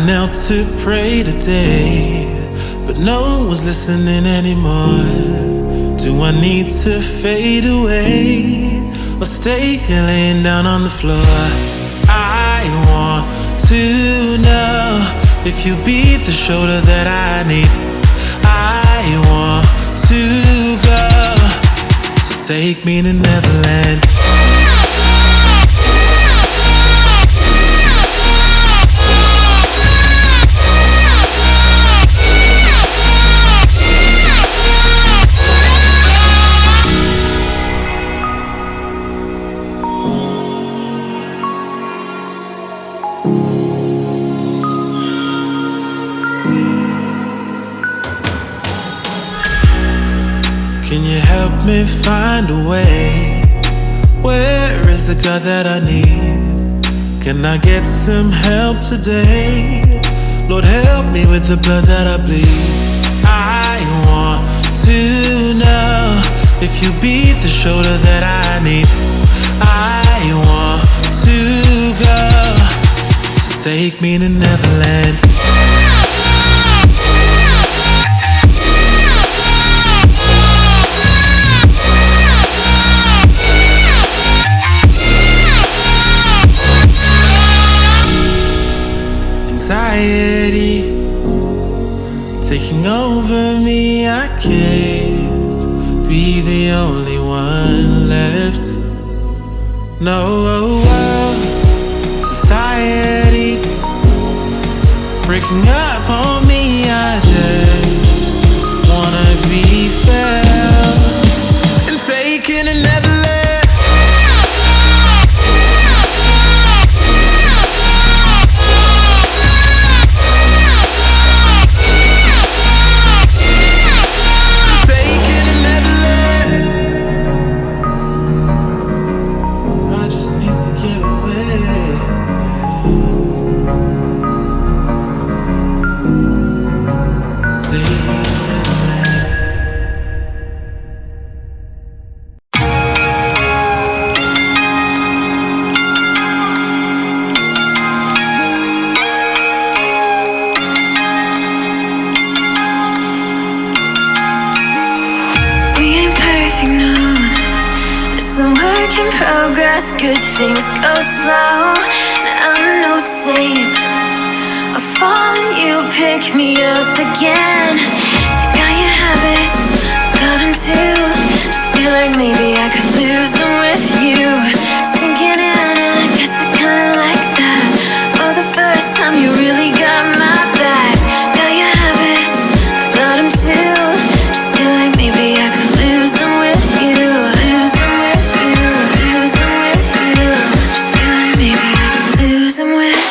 knelt to pray today, but no one's listening anymore. Do I need to fade away or stay here laying down on the floor? I want to know if you be the shoulder that I need. I want to go, so take me to Neverland. Can you help me find a way? Where is the God that I need? Can I get some help today? Lord, help me with the blood that I bleed. I want to know if you be the shoulder that I need. I want to go, so take me to Neverland. Anxiety taking over me, I can't be the only one left. No, society breaking up on me, I just wanna be felt and taken to Neverland. Progress, good things go slow. And I'm no saint. I fall and you pick me up again. You got your habits, got them too. Just feel like maybe I could lose them with you. Sinking in, and I guess I kinda like that. For the first time, you really got my back. Got your habits, got them too. Just feel like maybe I could lose them with you. Lose them with you. Lose them with you. Just feel like maybe I could lose them with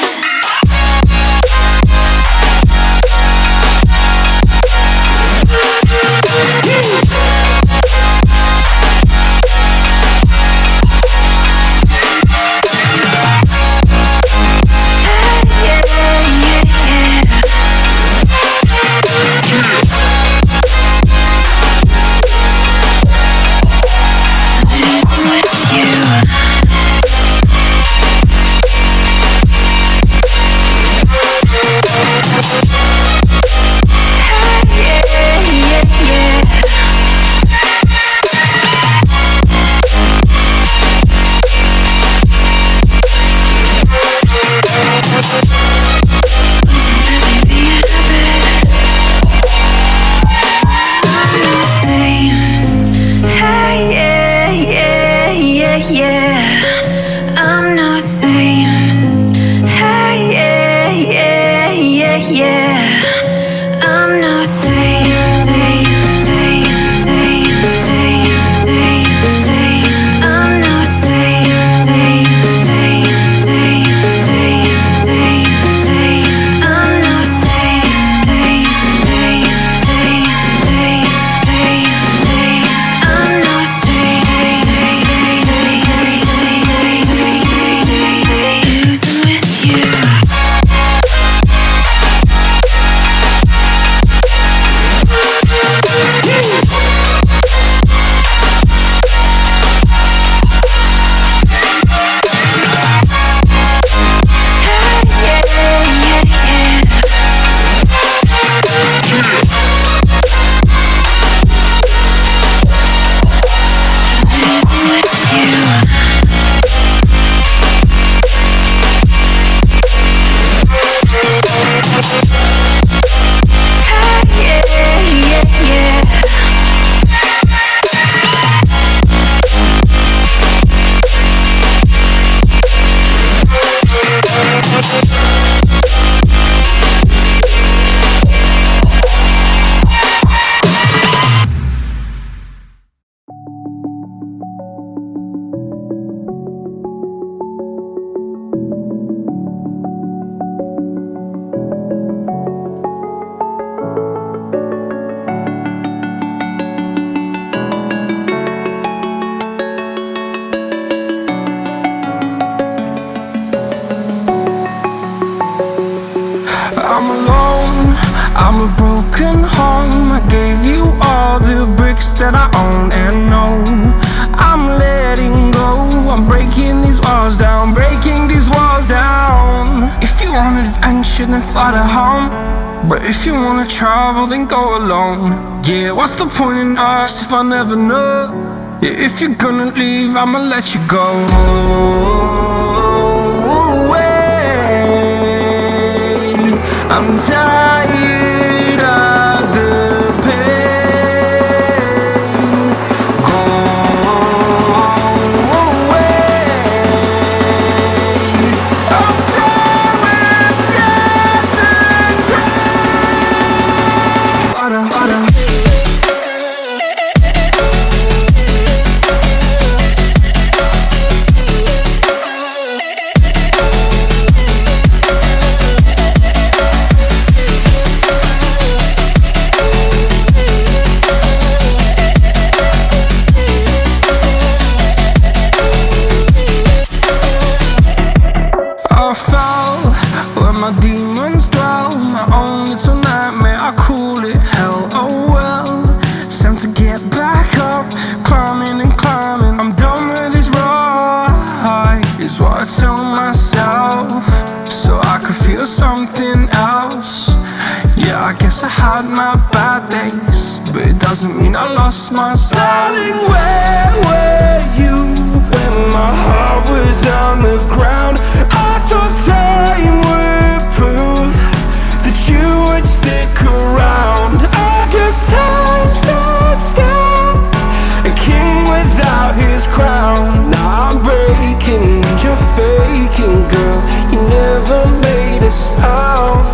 I'm alone, I'm a broken home. I gave you all the bricks that I own and know. I'm letting go, I'm breaking these walls down, breaking these walls down. If you want adventure, then fly to home. But if you wanna travel, then go alone. Yeah, what's the point in us if I never know? Yeah, if you're gonna leave, I'ma let you go. I'm tired of the pain. Go away. I'm tired with yesterday. Harder, harder. I fell where my demons dwell. My own little nightmare, I call it hell. Oh well, it's time to get back up. Climbing and climbing, I'm done with this ride, is what I tell myself, so I could feel something else. Yeah, I guess I had my bad days, but it doesn't mean I lost my style. Darling, where were you when my heart was on the ground? I thought time would prove that you would stick around. I guess time stood still, a king without his crown. Now I'm breaking and you're faking, girl. You never made a sound.